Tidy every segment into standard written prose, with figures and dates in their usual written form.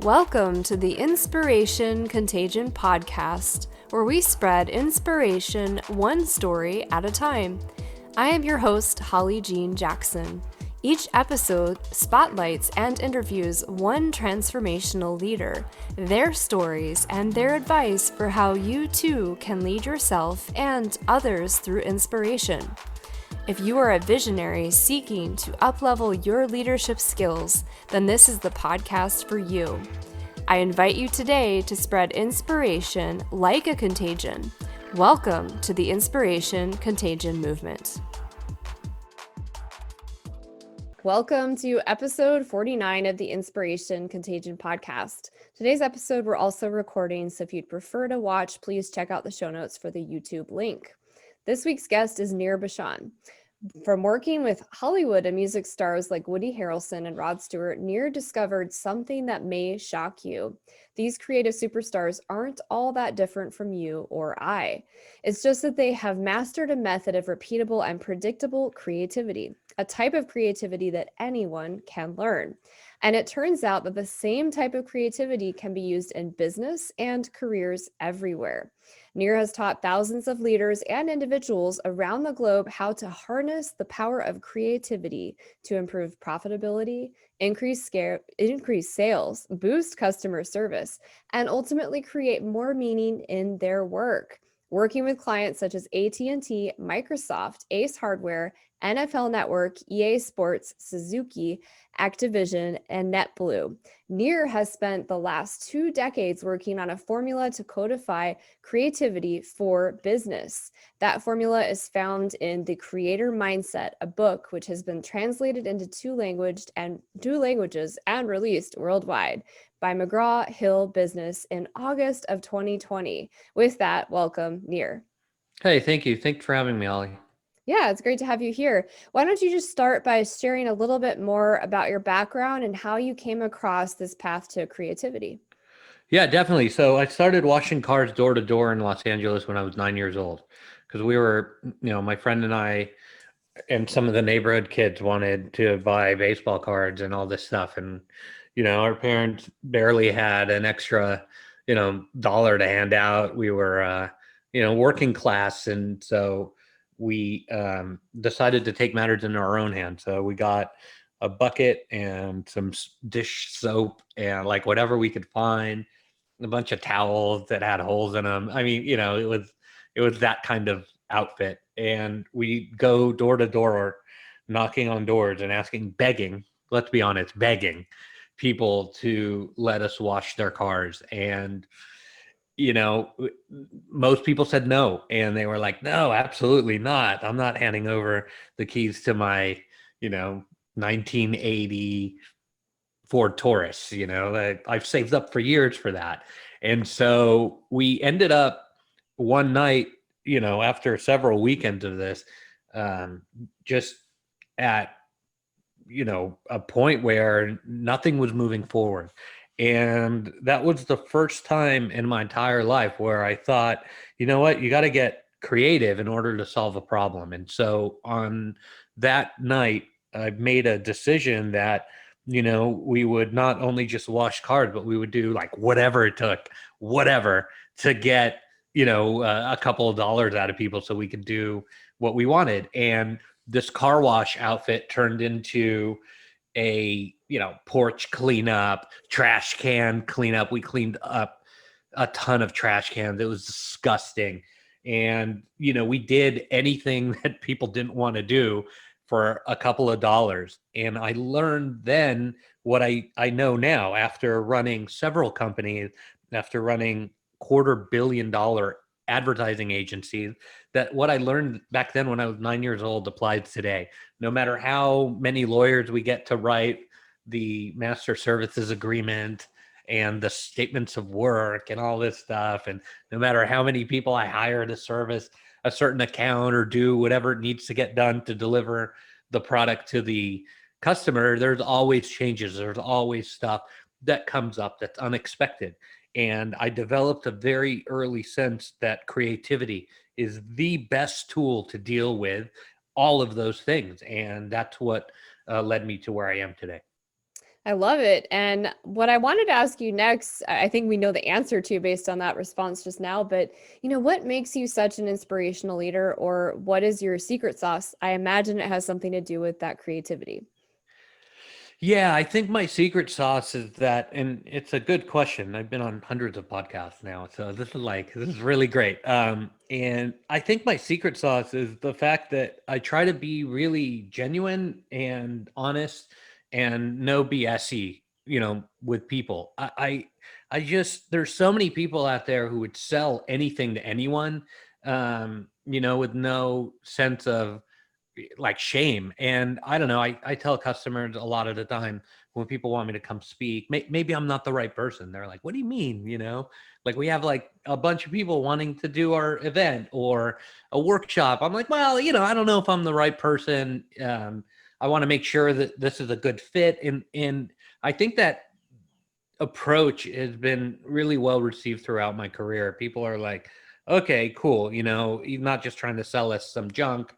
Welcome to the Inspiration Contagion podcast, where we spread inspiration one story at a time. I am your host, Holly Jean Jackson. Each episode spotlights and interviews one transformational leader, their stories, and their advice for how you too can lead yourself and others through inspiration. If you are a visionary seeking to uplevel your leadership skills, then this is the podcast for you. I invite you today to spread inspiration like a contagion. Welcome to the Inspiration Contagion movement. Welcome to episode 49 of the Inspiration Contagion podcast. Today's episode we're also recording, so if you'd prefer to watch, please check out the show notes for the YouTube link. This week's guest is Nir Bashan. From working with Hollywood and music stars like Woody Harrelson and Rod Stewart, Nir discovered something that may shock you. These creative superstars aren't all that different from you or I. It's just that they have mastered a method of repeatable and predictable creativity, a type of creativity that anyone can learn. And it turns out that the same type of creativity can be used in business and careers everywhere. Nir has taught thousands of leaders and individuals around the globe how to harness the power of creativity to improve profitability, increase sales, boost customer service, and ultimately create more meaning in their work. Working with clients such as AT&T, Microsoft, Ace Hardware, NFL Network, EA Sports, Suzuki, Activision, and NetBlue. Nir has spent the last 2 decades working on a formula to codify creativity for business. That formula is found in The Creator Mindset, a book which has been translated into 2 languages and released worldwide by McGraw Hill Business in August of 2020. With that, welcome, Nir. Hey, thank you. Thanks for having me, Ollie. Yeah, it's great to have you here. Why don't you just start by sharing a little bit more about your background and how you came across this path to creativity? Yeah, definitely. So I started washing cars door to door in Los Angeles when I was 9 years old because we were, my friend and I and some of the neighborhood kids wanted to buy baseball cards and all this stuff. And, our parents barely had an extra, dollar to hand out. We were, working class. And so we decided to take matters into our own hands. So we got a bucket and some dish soap and like whatever we could find, a bunch of towels that had holes in them. I mean, it was that kind of outfit. And we go door to door, knocking on doors and begging, let's be honest, begging people to let us wash their cars. And, most people said no. And they were like, no, absolutely not. I'm not handing over the keys to my, 1980 Ford Taurus, that I've saved up for years for that. And so we ended up one night, after several weekends of this, just at, a point where nothing was moving forward. And that was the first time in my entire life where I thought, you know what, you got to get creative in order to solve a problem. And so on that night, I made a decision that, we would not only just wash cars, but we would do like whatever it took, whatever to get, a couple of dollars out of people so we could do what we wanted. And this car wash outfit turned into a, porch cleanup, trash can cleanup. We cleaned up a ton of trash cans. It was disgusting. And, we did anything that people didn't want to do for a couple of dollars. And I learned then what I know now after running several companies, after running $250 million advertising agencies, that what I learned back then when I was 9 years old applies today. No matter how many lawyers we get to write the master services agreement and the statements of work and all this stuff, and no matter how many people I hire to service a certain account or do whatever it needs to get done to deliver the product to the customer, there's always changes. There's always stuff that comes up that's unexpected. And I developed a very early sense that creativity is the best tool to deal with all of those things. And that's what led me to where I am today. I love it. And what I wanted to ask you next, I think we know the answer to based on that response just now, but what makes you such an inspirational leader, or what is your secret sauce? I imagine it has something to do with that creativity. Yeah, I think my secret sauce is that, and it's a good question. I've been on hundreds of podcasts now, so this is really great. And I think my secret sauce is the fact that I try to be really genuine and honest and no BSy, with people. I just there's so many people out there who would sell anything to anyone, with no sense of like shame. And I don't know, I tell customers a lot of the time when people want me to come speak, maybe I'm not the right person. They're like, what do you mean? Like we have like a bunch of people wanting to do our event or a workshop. I'm like, well, I don't know if I'm the right person. I want to make sure that this is a good fit. And I think that approach has been really well received throughout my career. People are like, okay, cool. He's not just trying to sell us some junk.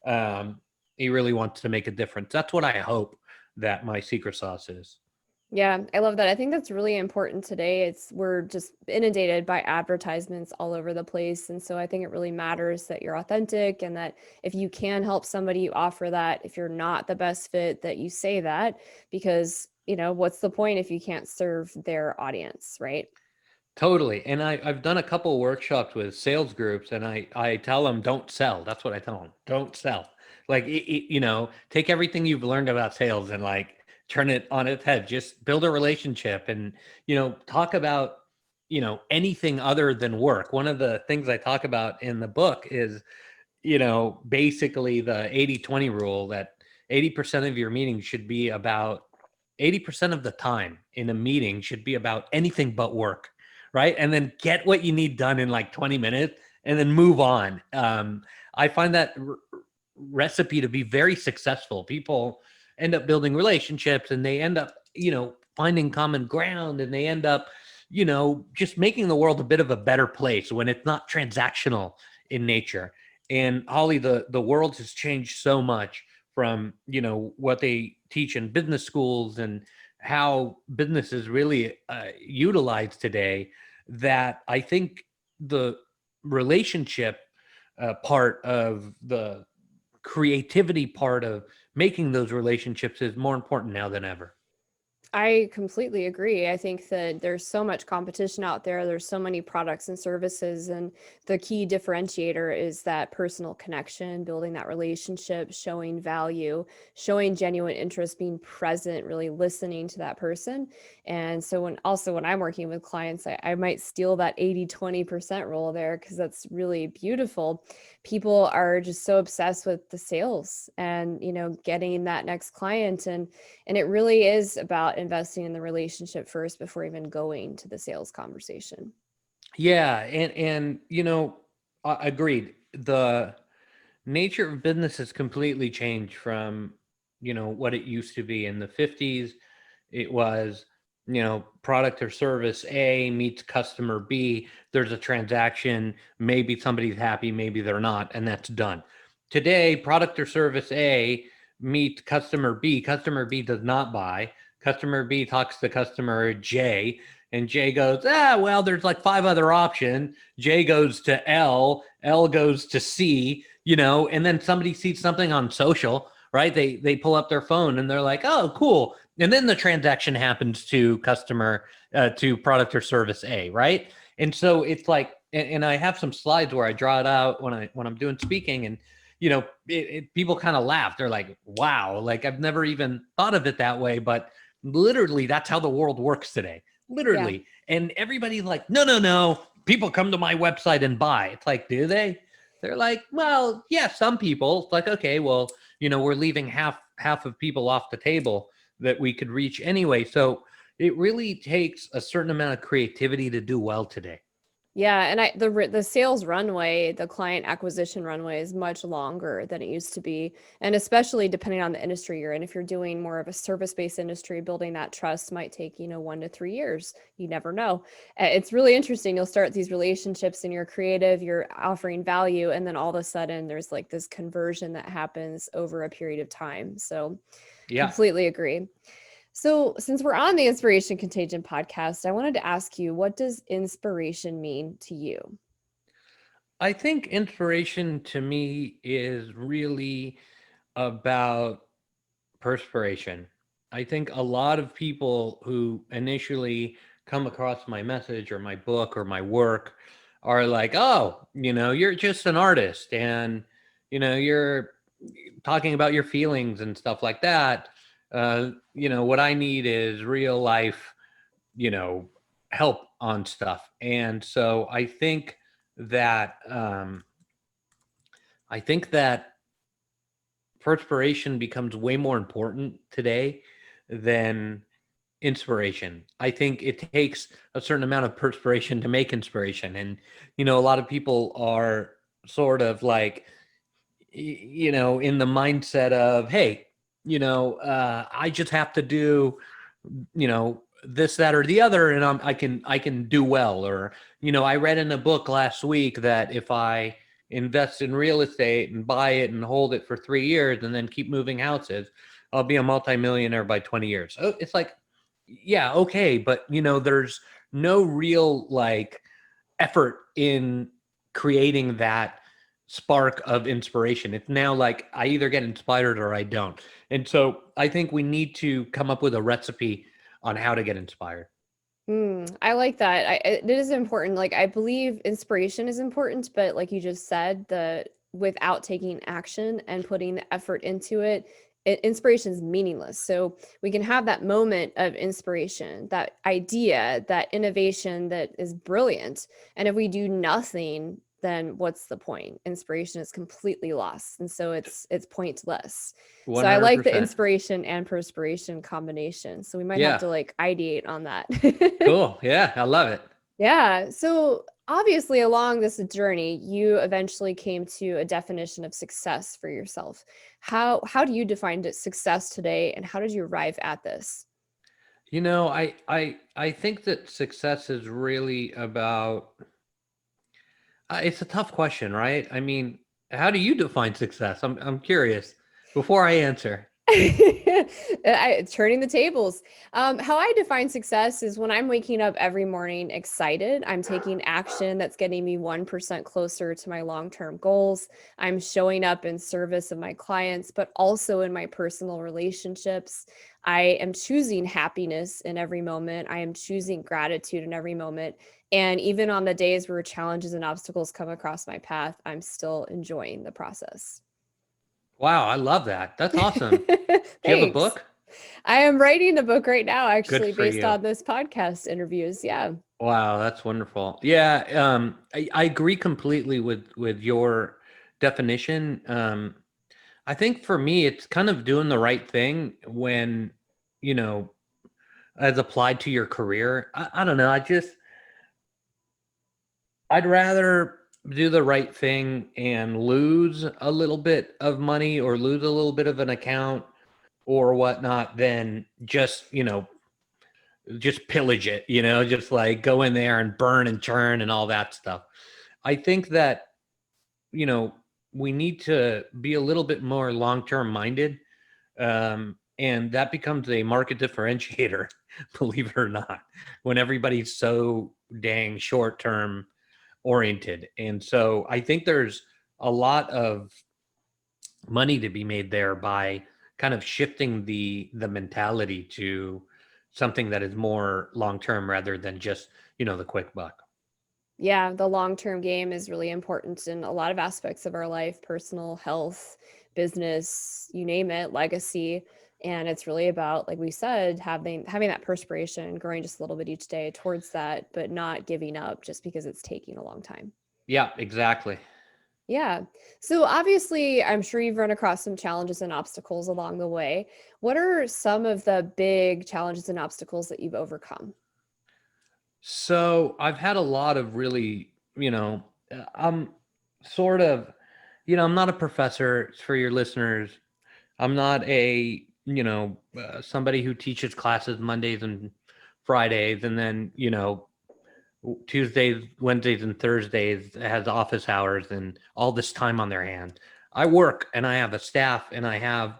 Um, he really wants to make a difference. That's what I hope that my secret sauce is. Yeah, I love that. I think that's really important today. We're just inundated by advertisements all over the place. And so I think it really matters that you're authentic and that if you can help somebody, you offer that. If you're not the best fit, that you say that, because, what's the point if you can't serve their audience, right? Totally. And I've done a couple workshops with sales groups, and I tell them, don't sell. That's what I tell them. Don't sell. Like, take everything you've learned about sales and like turn it on its head. Just build a relationship and, talk about, anything other than work. One of the things I talk about in the book is, basically the 80-20 rule that 80% of your meeting should be about 80% of the time in a meeting should be about anything but work, right? And then get what you need done in like 20 minutes and then move on. I find that recipe to be very successful. People end up building relationships and they end up, finding common ground, and they end up, just making the world a bit of a better place when it's not transactional in nature. And Holly, the world has changed so much from what they teach in business schools and how business is really utilized today, that I think the relationship part of the creativity part of making those relationships is more important now than ever. I completely agree. I think that there's so much competition out there. There's so many products and services, and the key differentiator is that personal connection, building that relationship, showing value, showing genuine interest, being present, really listening to that person. And so when I'm working with clients, I might steal that 80-20% rule there because that's really beautiful. People are just so obsessed with the sales and, getting that next client, and it really is about investing in the relationship first before even going to the sales conversation. Yeah, and agreed. The nature of business has completely changed from what it used to be in the 50s. It was product or service A meets customer B. There's a transaction. Maybe somebody's happy, maybe they're not, and that's done. Today, product or service A meets customer B. Customer B does not buy. Customer B talks to customer J, and J goes, well, there's like five other options. J goes to L goes to C, and then somebody sees something on social, right? They pull up their phone and they're like, oh, cool. And then the transaction happens to to product or service A, right? And so it's like, and I have some slides where I draw it out when I'm doing speaking, and people kind of laugh. They're like, wow, like I've never even thought of it that way, but literally that's how the world works today. Yeah. Literally. And everybody's like, no, no, no. People come to my website and buy. It's like, do they? They're like, well, yeah, some people. It's like, okay, well, we're leaving half of people off the table that we could reach anyway. So it really takes a certain amount of creativity to do well today. Yeah, and the sales runway, the client acquisition runway is much longer than it used to be, and especially depending on the industry you're in. If you're doing more of a service-based industry, building that trust might take, 1 to 3 years. You never know. It's really interesting. You'll start these relationships and you're creative, you're offering value, and then all of a sudden there's like this conversion that happens over a period of time. So Yeah. completely agree. So, since we're on the Inspiration Contagion podcast, I wanted to ask you, what does inspiration mean to you? I think inspiration to me is really about perspiration. I think a lot of people who initially come across my message or my book or my work are like, oh, you're just an artist and, you're talking about your feelings and stuff like that. What I need is real life, you know, help on stuff. And so that, I think that perspiration becomes way more important today than inspiration. I think it takes a certain amount of perspiration to make inspiration. And, a lot of people are sort of like, in the mindset of, hey, I just have to do, this, that, or the other, and I can do well. Or, I read in a book last week that if I invest in real estate and buy it and hold it for 3 years and then keep moving houses, I'll be a multimillionaire by 20 years. Oh, it's like, yeah, okay, but there's no real like effort in creating that spark of inspiration. It's now like I either get inspired or I don't. And so I think we need to come up with a recipe on how to get inspired. I like that. It is important. Like, I believe inspiration is important, but like you just said, the without taking action and putting the effort into it, inspiration is meaningless. So we can have that moment of inspiration, that idea, that innovation that is brilliant. And if we do nothing, then what's the point? Inspiration is completely lost. And so it's pointless. So I like the 100%. inspiration and perspiration combination. So we might have Yeah. to like ideate on that. Cool. Yeah. I love it. Yeah. So obviously, along this journey, you eventually came to a definition of success for yourself. How do you define success today, and how did you arrive at this? I think that success is really about it's a tough question, right? I mean, how do you define success? I'm curious before I answer. Turning the tables. How I define success is when I'm waking up every morning excited. I'm taking action that's getting me 1% closer to my long-term goals. I'm showing up in service of my clients, but also in my personal relationships. I am choosing happiness in every moment. I am choosing gratitude in every moment. And even on the days where challenges and obstacles come across my path, I'm still enjoying the process. Wow, I love that. That's awesome. Do you have a Thanks. book? I am writing a book right now, Good actually, for based you. on this podcast interviews. Yeah. Wow, that's wonderful. Yeah, I agree completely with your definition. I think for me, it's kind of doing the right thing when, you know, as applied to your career. I don't know. I'd rather do the right thing and lose a little bit of money or lose a little bit of an account or whatnot than just pillage it, just like go in there and burn and churn and all that stuff. I think that, you know, we need to be a little bit more long-term minded. And that becomes a market differentiator, believe it or not, when everybody's so dang short-term oriented. And so I think there's a lot of money to be made there by kind of shifting the mentality to something that is more long term rather than just, the quick buck. Yeah. The long term game is really important in a lot of aspects of our life: personal, health, business, you name it, legacy. And it's really about, like we said, having that perspiration, growing just a little bit each day towards that, but not giving up just because it's taking a long time. Yeah, exactly. Yeah. So obviously, I'm sure you've run across some challenges and obstacles along the way. What are some of the big challenges and obstacles that you've overcome? So I've had a lot of really, I'm sort of, I'm not a professor for your listeners. I'm not somebody who teaches classes Mondays and Fridays and then, Tuesdays, Wednesdays, and Thursdays has office hours and all this time on their hand. I work and I have a staff and I have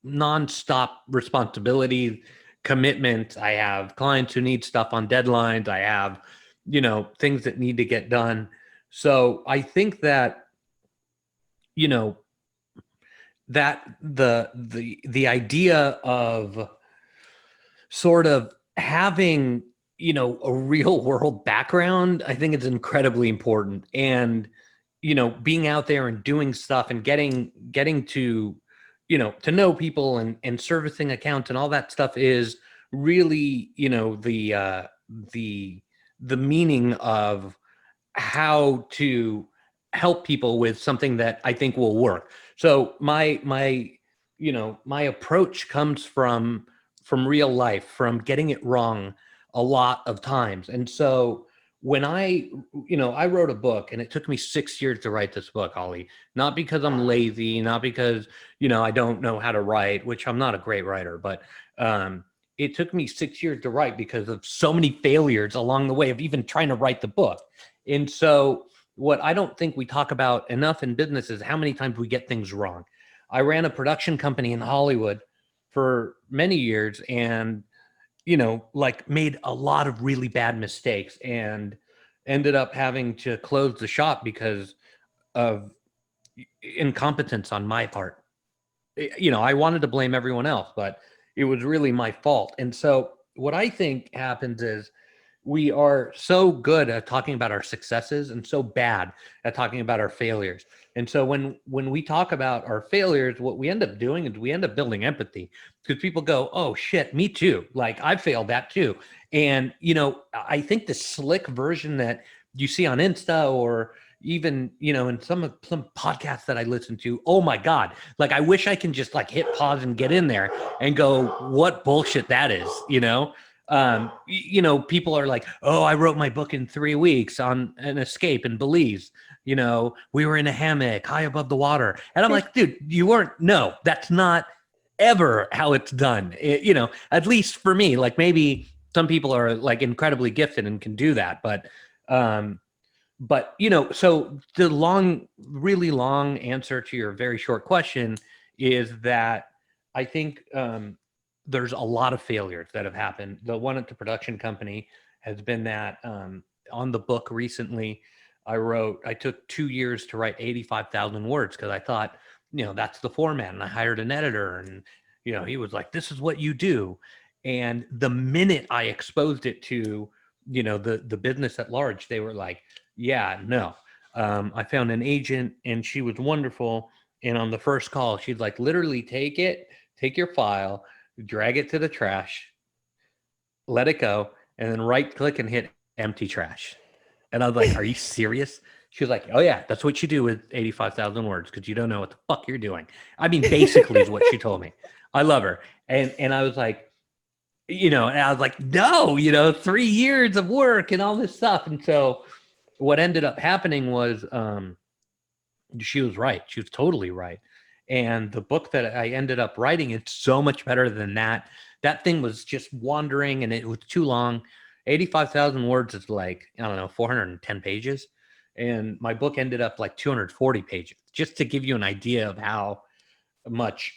nonstop responsibilities, commitment. I have clients who need stuff on deadlines. I have, things that need to get done. So I think that, you know, that the idea of sort of having, a real world background, I think it's incredibly important. And, being out there and doing stuff and getting to, to know people and servicing accounts and all that stuff is really, the meaning of how to help people with something that I think will work. So my approach comes from real life, from getting it wrong a lot of times. And so when I wrote a book, and it took me 6 years to write this book, Ollie, not because I'm lazy, not because, I don't know how to write, which I'm not a great writer, but it took me 6 years to write because of so many failures along the way of even trying to write the book. And so what I don't think we talk about enough in business is how many times we get things wrong. I ran a production company in Hollywood for many years and, made a lot of really bad mistakes and ended up having to close the shop because of incompetence on my part. I wanted to blame everyone else, but it was really my fault. And so what I think happens is we are so good at talking about our successes and so bad at talking about our failures. And so when we talk about our failures, what we end up doing is we end up building empathy, because people go, "Oh shit, me too. Like I failed that too." And I think the slick version that you see on Insta or even in some podcasts that I listen to, oh my god, like I wish I can just like hit pause and get in there and go, what bullshit that is. People are like, "Oh, I wrote my book in 3 weeks on an escape in Belize. We were in a hammock high above the water." And I'm like, dude, you weren't. No, that's not ever how it's done. At least for me, like maybe some people are like incredibly gifted and can do that. But so the really long answer to your very short question is that I think, there's a lot of failures that have happened. The one at the production company has been that, on the book recently, I took 2 years to write 85,000 words because I thought, that's the format. And I hired an editor and, he was like, "This is what you do." And the minute I exposed it to, the business at large, they were like, "Yeah, no." I found an agent and she was wonderful. And on the first call, she'd like literally take your file, drag it to the trash, let it go, and then right click and hit empty trash. And I was like, "Are you serious?" She was like, "Oh yeah, that's what you do with 85,000 words because you don't know what the fuck you're doing." I mean, basically is what she told me. I love her. And I was like, and I was like, "No, 3 years of work and all this stuff." And so what ended up happening was, she was right. She was totally right. And the book that I ended up writing, it's so much better than that. That thing was just wandering and it was too long. 85,000 words is like, I don't know, 410 pages. And my book ended up like 240 pages, just to give you an idea of how much,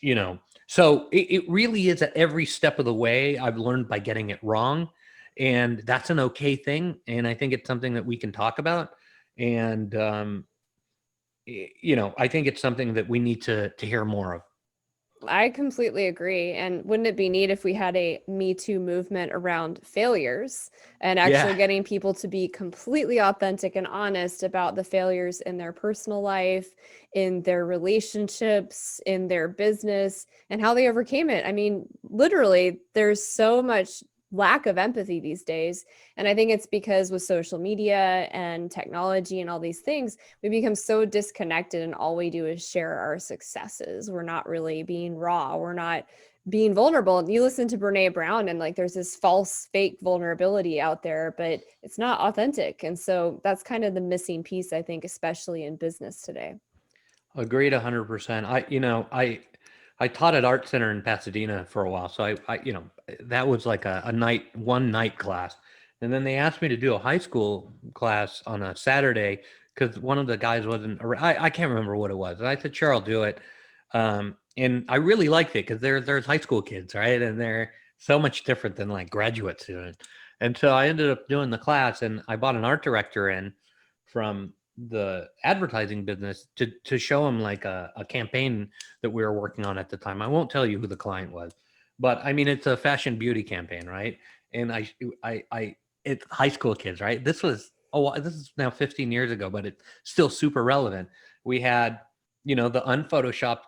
So it really is at every step of the way I've learned by getting it wrong. And that's an okay thing. And I think it's something that we can talk about. And, I think it's something that we need to hear more of. I completely agree. And wouldn't it be neat if we had a Me Too movement around failures and actually Yeah. getting people to be completely authentic and honest about the failures in their personal life, in their relationships, in their business, and how they overcame it? I mean, literally, there's so much lack of empathy these days. And I think it's because with social media and technology and all these things, we become so disconnected and all we do is share our successes. We're not really being raw. We're not being vulnerable. And you listen to Brene Brown and like there's this false fake vulnerability out there, but it's not authentic. And so that's kind of the missing piece, I think, especially in business today. Agreed 100%. I taught at Art Center in Pasadena for a while. So that was like a one night class. And then they asked me to do a high school class on a Saturday because one of the guys wasn't, I can't remember what it was. And I said, "Sure, I'll do it." And I really liked it because there's high school kids, right? And they're so much different than like graduate students. And so I ended up doing the class, and I bought an art director in from the advertising business to show him like a campaign that we were working on at the time. I won't tell you who the client was, but I mean, it's a fashion beauty campaign, right? And it's high school kids, right? This is now 15 years ago, but it's still super relevant. We had, the unphotoshopped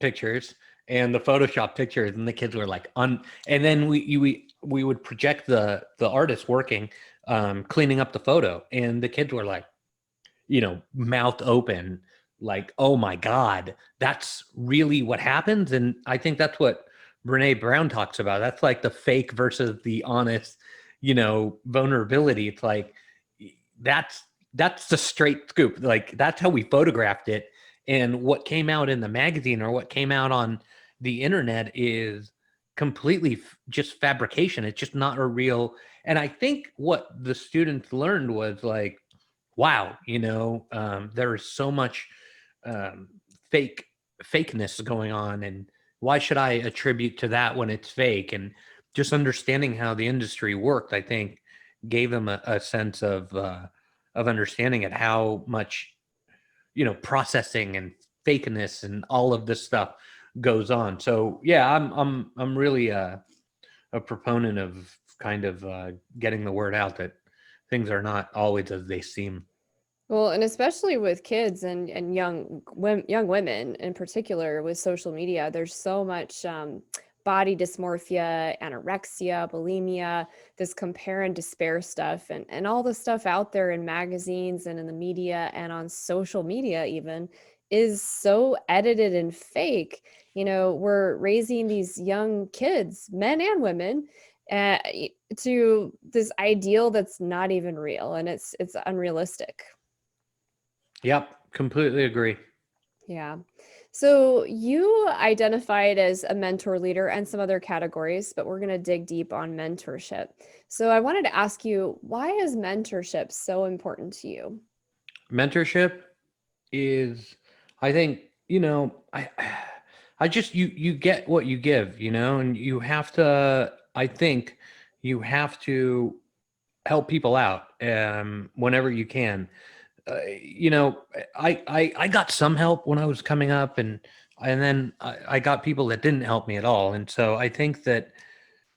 pictures and the Photoshop pictures, and the kids were like and then we would project the artist working, cleaning up the photo, and the kids were like, mouth open, like, oh my God, that's really what happens. And I think that's what Brene Brown talks about. That's like the fake versus the honest, vulnerability. It's like, that's the straight scoop. Like, that's how we photographed it. And what came out in the magazine or what came out on the internet is completely just fabrication. It's just not a real. And I think what the students learned was like, wow, there is so much um, fakeness going on, and why should I attribute to that when it's fake? And just understanding how the industry worked, I think, gave them a sense of understanding at how much processing and fakeness and all of this stuff goes on. So yeah, I'm really a proponent of kind of getting the word out that things are not always as they seem. Well, and especially with kids and young women in particular with social media, there's so much body dysmorphia, anorexia, bulimia, this compare and despair stuff, and all the stuff out there in magazines and in the media and on social media even is so edited and fake. We're raising these young kids, men and women, uh, to this ideal that's not even real, and it's unrealistic. Yep, completely agree. Yeah. So you identified as a mentor leader and some other categories, but we're going to dig deep on mentorship. So I wanted to ask you, why is mentorship so important to you? Mentorship is, I think, I just, you get what you give, and you have to, I think you have to help people out whenever you can. I got some help when I was coming up, and then I got people that didn't help me at all. And so I think that,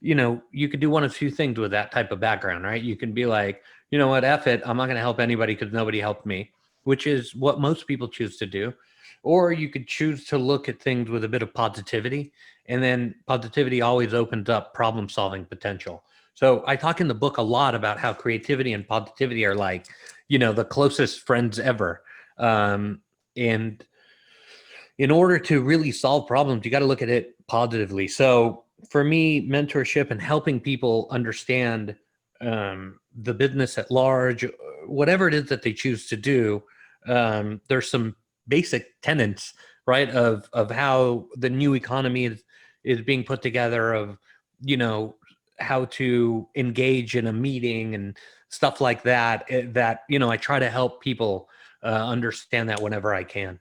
you could do one of two things with that type of background, right? You can be like, you know what, F it, I'm not going to help anybody because nobody helped me, which is what most people choose to do. Or you could choose to look at things with a bit of positivity, and then positivity always opens up problem solving potential. So I talk in the book a lot about how creativity and positivity are like, the closest friends ever. And in order to really solve problems, you got to look at it positively. So for me, mentorship and helping people understand the business at large, whatever it is that they choose to do, there's some basic tenets, right, of how the new economy is being put together, of how to engage in a meeting and stuff like that. That I try to help people understand that whenever I can.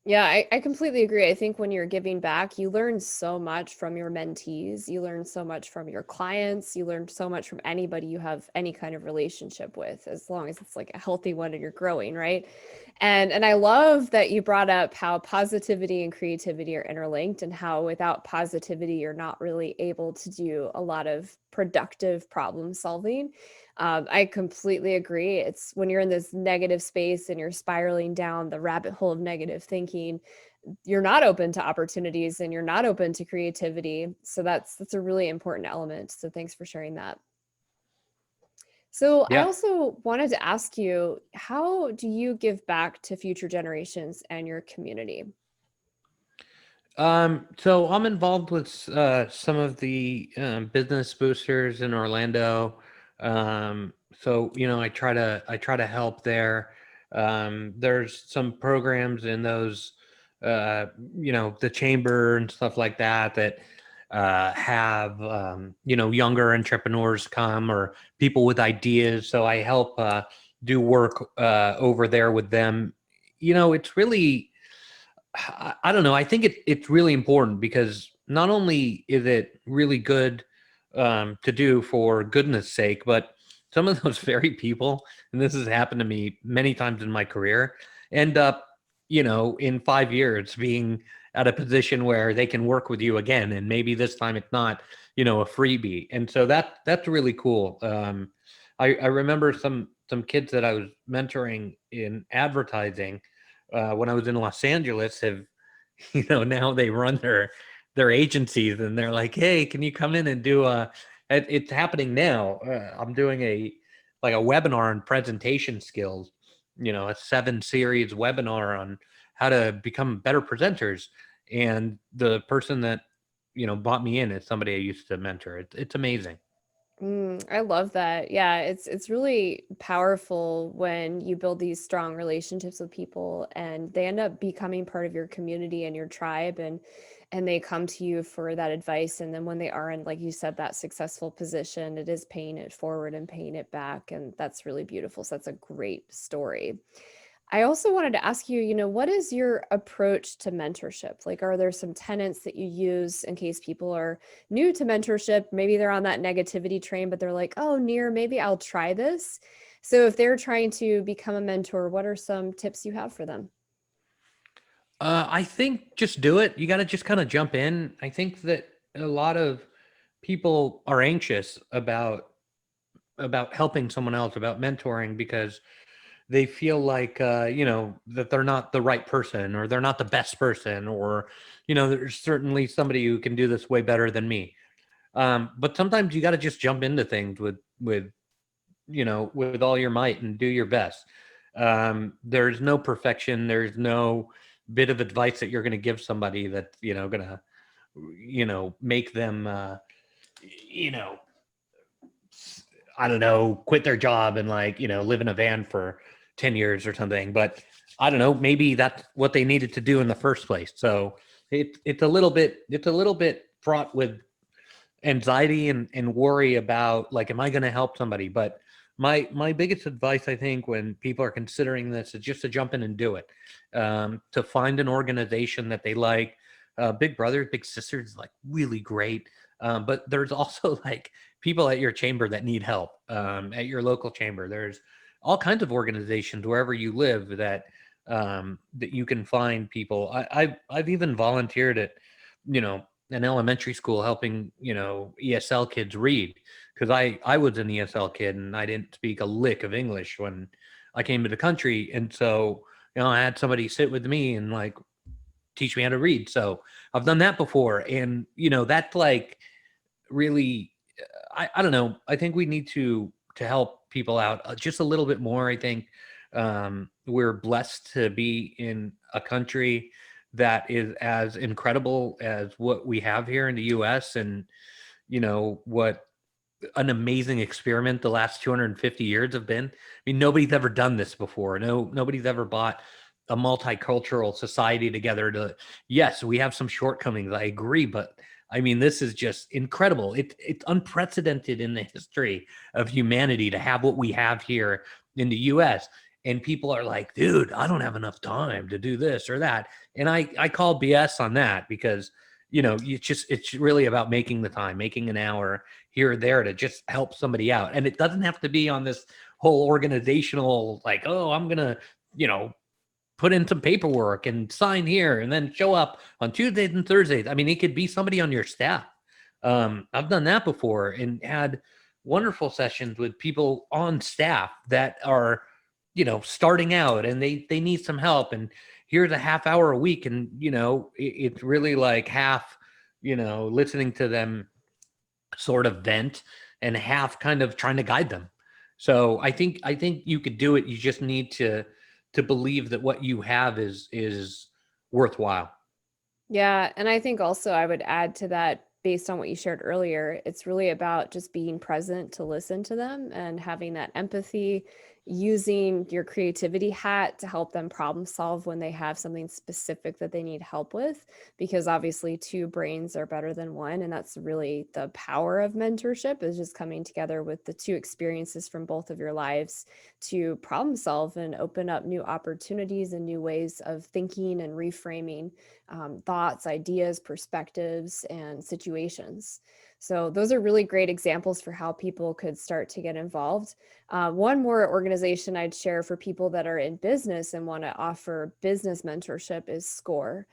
Yeah, I completely agree. I think when you're giving back, you learn so much from your mentees. You learn so much from your clients. You learn so much from anybody you have any kind of relationship with, as long as it's like a healthy one and you're growing, right? And I love that you brought up how positivity and creativity are interlinked, and how without positivity, you're not really able to do a lot of productive problem solving. I completely agree. It's when you're in this negative space and you're spiraling down the rabbit hole of negative thinking, you're not open to opportunities and you're not open to creativity. So that's a really important element. So thanks for sharing that. So I Yeah. also wanted to ask you, how do you give back to future generations and your community? So I'm involved with some of the business boosters in Orlando. So I try to help there. There's some programs in those, uh, the chamber and stuff like that that have younger entrepreneurs come, or people with ideas. So I help do work over there with them. It's really, I don't know. I think it's really important because not only is it really good to do for goodness sake, but some of those very people, and this has happened to me many times in my career, end up, in 5 years being at a position where they can work with you again, and maybe this time it's not, a freebie, and so that's really cool. I remember some kids that I was mentoring in advertising when I was in Los Angeles have, now they run their agencies, and they're like, hey, can you come in and do it's happening now. I'm doing a webinar on presentation skills, a 7 series webinar on how to become better presenters. And the person that, brought me in is somebody I used to mentor. It's amazing. I love that. Yeah, it's really powerful when you build these strong relationships with people and they end up becoming part of your community and your tribe, and they come to you for that advice, and then when they are in, like you said, that successful position, it is paying it forward and paying it back, and that's really beautiful. So that's a great story. I also wanted to ask you, what is your approach to mentorship? Like, are there some tenets that you use in case people are new to mentorship? Maybe they're on that negativity train, but they're like, oh, Nir, maybe I'll try this. So if they're trying to become a mentor, what are some tips you have for them? I think just do it. You got to just kind of jump in. I think that a lot of people are anxious about helping someone else, about mentoring, because they feel like that they're not the right person, or they're not the best person, or there's certainly somebody who can do this way better than me. But sometimes you got to just jump into things with all your might and do your best. There's no perfection. There's no bit of advice that you're going to give somebody that's going to make them you know I don't know, quit their job and live in a van for 10 years or something. But I don't know, maybe that's what they needed to do in the first place. So it's a little bit fraught with anxiety and worry about, like, am I going to help somebody? But my biggest advice, I think, when people are considering this, is just to jump in and do it. To find an organization that they like. Big Brothers, Big Sisters is like really great. But there's also like people at your chamber that need help. At your local chamber, there's all kinds of organizations wherever you live that you can find people. I've even volunteered at an elementary school helping ESL kids read, because I was an ESL kid and I didn't speak a lick of English when I came to the country, and so I had somebody sit with me and like teach me how to read. So I've done that before, and that's like really I don't know. I think we need to help people out just a little bit more. I think we're blessed to be in a country that is as incredible as what we have here in the US, and what an amazing experiment the last 250 years have been. I mean, nobody's ever done this before. Nobody's ever brought a multicultural society together. Yes, we have some shortcomings, I agree, but I mean, this is just incredible. It's unprecedented in the history of humanity to have what we have here in the US. And people are like, dude, I don't have enough time to do this or that. And I call BS on that, because it's really about making the time, making an hour here or there to just help somebody out. And it doesn't have to be on this whole organizational, like, oh, I'm gonna put in some paperwork and sign here and then show up on Tuesdays and Thursdays. I mean, it could be somebody on your staff. I've done that before and had wonderful sessions with people on staff that are starting out, and they need some help, and here's a half hour a week, and it's really like half listening to them sort of vent, and half kind of trying to guide them. So I think you could do it. You just need to believe that what you have is worthwhile. Yeah, and I think also I would add to that, based on what you shared earlier, it's really about just being present to listen to them and having that empathy using your creativity hat to help them problem solve when they have something specific that they need help with, because obviously two brains are better than one. And that's really the power of mentorship, is just coming together with the two experiences from both of your lives to problem solve and open up new opportunities and new ways of thinking and reframing thoughts, ideas, perspectives, and situations. So those are really great examples for how people could start to get involved. One more organization I'd share for people that are in business and want to offer business mentorship is SCORE.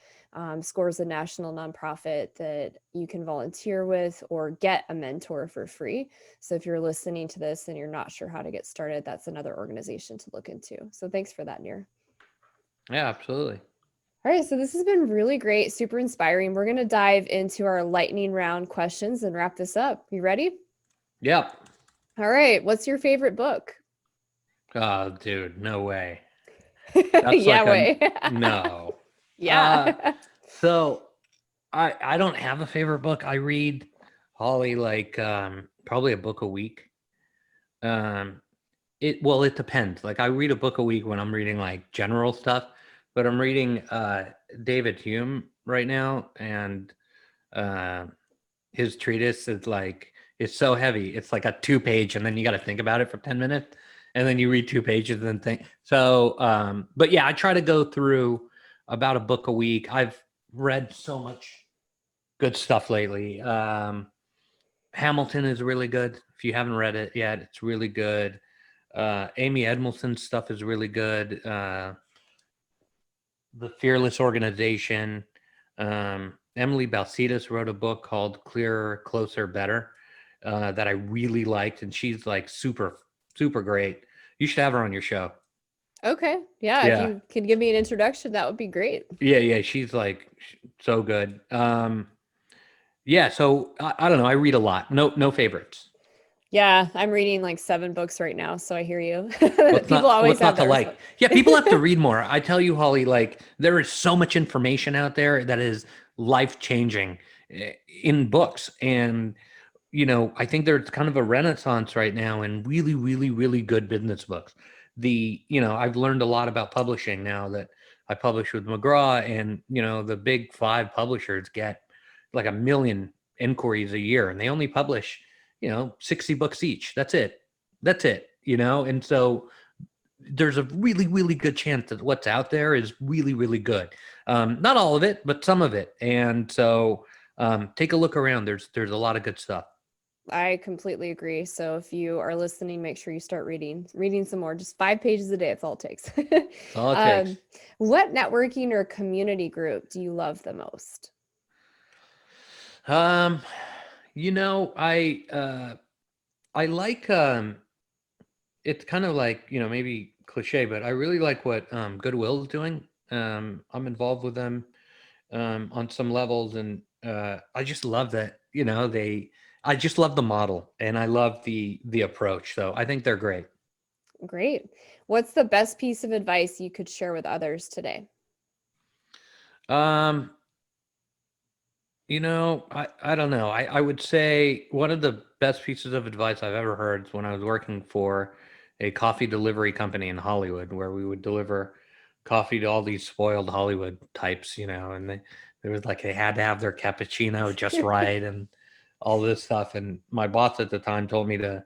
SCORE is a national nonprofit that you can volunteer with or get a mentor for free. So if you're listening to this and you're not sure how to get started, that's another organization to look into. So thanks for that, Nir. Yeah, absolutely. All right, so this has been really great, super inspiring. We're going to dive into our lightning round questions and wrap this up. You ready? Yep. All right, what's your favorite book? Oh, dude, no way. That's Yeah, like way. no. Yeah. So I don't have a favorite book. I read, Holly, like probably a book a week. It depends. Like I read a book a week when I'm reading like general stuff, but I'm reading David Hume right now, and uh his treatise is like, it's so heavy. It's like a 2 page, and then you got to think about it for 10 minutes, and then you read 2 pages and then think. So but yeah, I try to go through about a book a week. I've read so much good stuff lately. Hamilton is really good. If you haven't read it yet, it's really good. Amy Edmondson stuff is really good. The Fearless Organization. Emily Balcetis wrote a book called Clearer, Closer, Better that I really liked, and she's like super, super great. You should have her on your show. Okay. Yeah, if Yeah, you could give me an introduction, that would be great. yeah. She's like so good. Yeah. So I don't know. I read a lot. No favorites. Yeah, I'm reading like 7 books right now, so I hear you. What's People not always what's have not to that like? response. Yeah, people have to read more. I tell you, Holly, like there is so much information out there that is life changing in books, and I think there's kind of a renaissance right now in really, really, really good business books. I've learned a lot about publishing now that I publish with McGraw, and the big 5 publishers get like 1 million inquiries a year, and they only publish 60 books each. That's it. And so there's a really, really good chance that what's out there is really, really good. Not all of it, but some of it. And so take a look around. There's a lot of good stuff. I completely agree. So if you are listening, make sure you start reading some more. Just 5 pages a day. That's all it takes. That's all it takes. What networking or community group do you love the most? Um, I like it's kind of like, maybe cliche, but I really like what Goodwill is doing. I'm involved with them on some levels, and I just love that, I just love the model, and I love the approach. So I think they're great. Great. What's the best piece of advice you could share with others today? Um, I don't know. I would say one of the best pieces of advice I've ever heard is when I was working for a coffee delivery company in Hollywood, where we would deliver coffee to all these spoiled Hollywood types, and there was like they had to have their cappuccino just right and all this stuff. And my boss at the time told me to,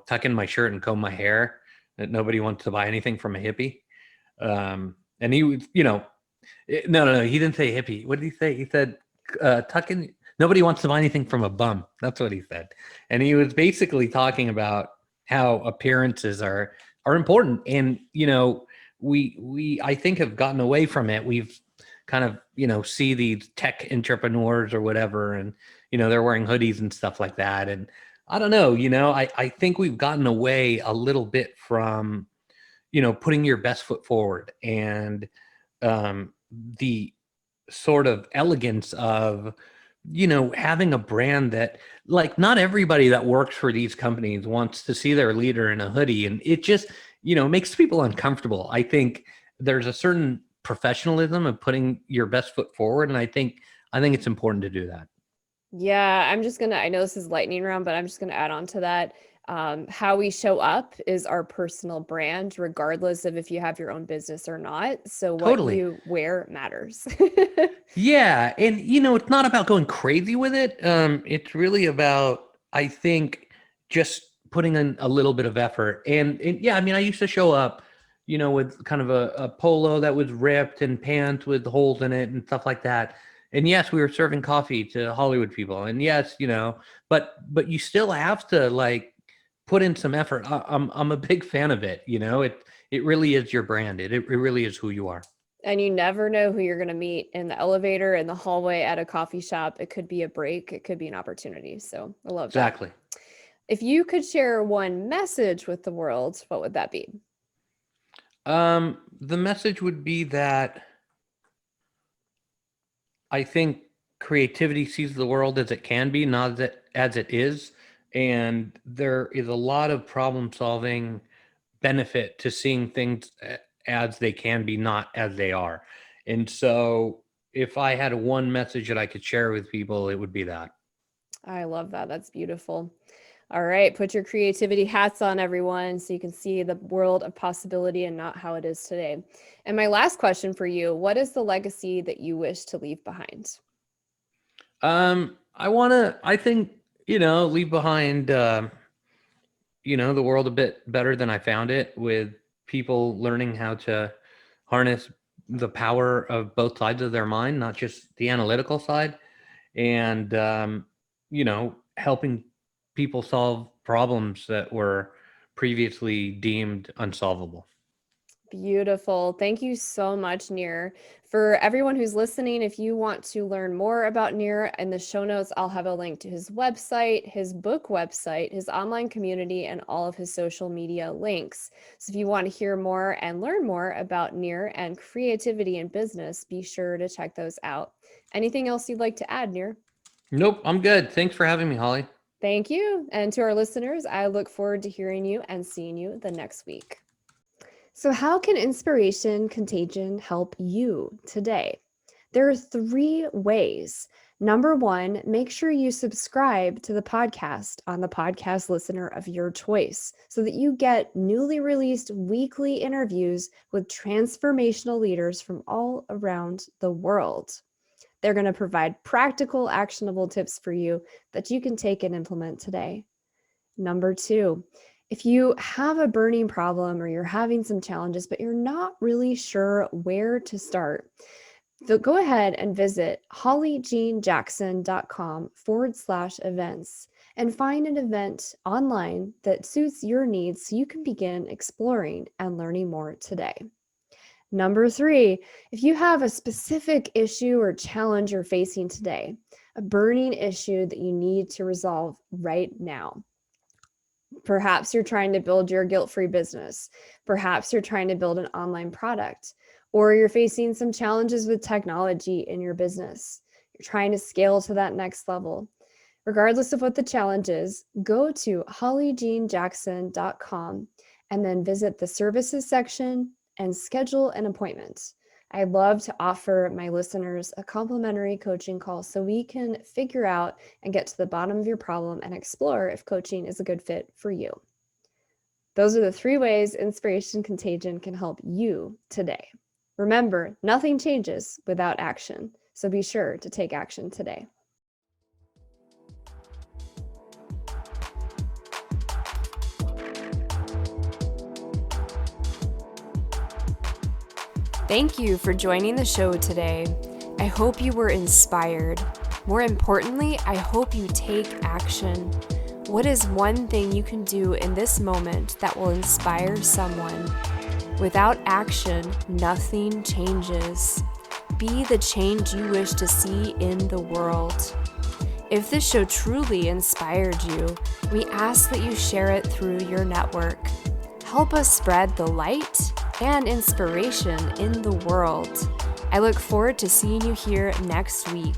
tuck in my shirt and comb my hair, that nobody wants to buy anything from a hippie. And he was, no, he didn't say hippie. What did he say? He said, tuck in. Nobody wants to buy anything from a bum. That's what he said. And he was basically talking about how appearances are important. And, we I think have gotten away from it. We've kind of, see these tech entrepreneurs or whatever, and, they're wearing hoodies and stuff like that. And I don't know, I think we've gotten away a little bit from, putting your best foot forward, and the sort of elegance of having a brand that, like, not everybody that works for these companies wants to see their leader in a hoodie, and it just makes people uncomfortable. I think there's a certain professionalism of putting your best foot forward, and I think it's important to do that. Yeah, I know this is lightning round, but I'm just gonna add on to that. How we show up is our personal brand, regardless of if you have your own business or not. So what Totally. you wear matters. Yeah, and it's not about going crazy with it. It's really about, I think, just putting in a little bit of effort. And yeah, I mean, I used to show up, with kind of a polo that was ripped and pants with holes in it and stuff like that. And yes, we were serving coffee to Hollywood people. And yes, but you still have to like put in some effort. I'm a big fan of it. It really is your brand. It really is who you are. And you never know who you're going to meet in the elevator, in the hallway, at a coffee shop. It could be a break, it could be an opportunity. So I love that. Exactly. If you could share one message with the world, what would that be? The message would be that I think creativity sees the world as it can be, not as it is. And there is a lot of problem solving benefit to seeing things as they can be, not as they are. And so if I had one message that I could share with people, it would be that. I love that. That's beautiful. All right, put your creativity hats on, everyone, so you can see the world of possibility and not how it is today. And my last question for you, what is the legacy that you wish to leave behind? I think, leave behind, the world a bit better than I found it, with people learning how to harness the power of both sides of their mind, not just the analytical side, and, helping people solve problems that were previously deemed unsolvable. Beautiful. Thank you so much, Nir. For everyone who's listening, if you want to learn more about Nir, in the show notes, I'll have a link to his website, his book website, his online community, and all of his social media links. So if you want to hear more and learn more about Nir and creativity in business, be sure to check those out. Anything else you'd like to add, Nir? Nope, I'm good. Thanks for having me, Holly. Thank you. And to our listeners, I look forward to hearing you and seeing you the next week. So how can inspiration contagion help you today? There are 3 ways. Number 1, make sure you subscribe to the podcast on the podcast listener of your choice so that you get newly released weekly interviews with transformational leaders from all around the world. They're going to provide practical, actionable tips for you that you can take and implement today. Number 2, if you have a burning problem or you're having some challenges, but you're not really sure where to start, go ahead and visit hollyjeanjackson.com/events and find an event online that suits your needs so you can begin exploring and learning more today. Number 3, if you have a specific issue or challenge you're facing today, a burning issue that you need to resolve right now. Perhaps you're trying to build your guilt-free business. Perhaps you're trying to build an online product, or you're facing some challenges with technology in your business. You're trying to scale to that next level. Regardless of what the challenge is, go to hollyjeanjackson.com and then visit the services section and schedule an appointment. I love to offer my listeners a complimentary coaching call so we can figure out and get to the bottom of your problem and explore if coaching is a good fit for you. Those are the 3 ways Inspiration Contagion can help you today. Remember, nothing changes without action, so be sure to take action today. Thank you for joining the show today. I hope you were inspired. More importantly, I hope you take action. What is one thing you can do in this moment that will inspire someone? Without action, nothing changes. Be the change you wish to see in the world. If this show truly inspired you, we ask that you share it through your network. Help us spread the light and inspiration in the world. I look forward to seeing you here next week.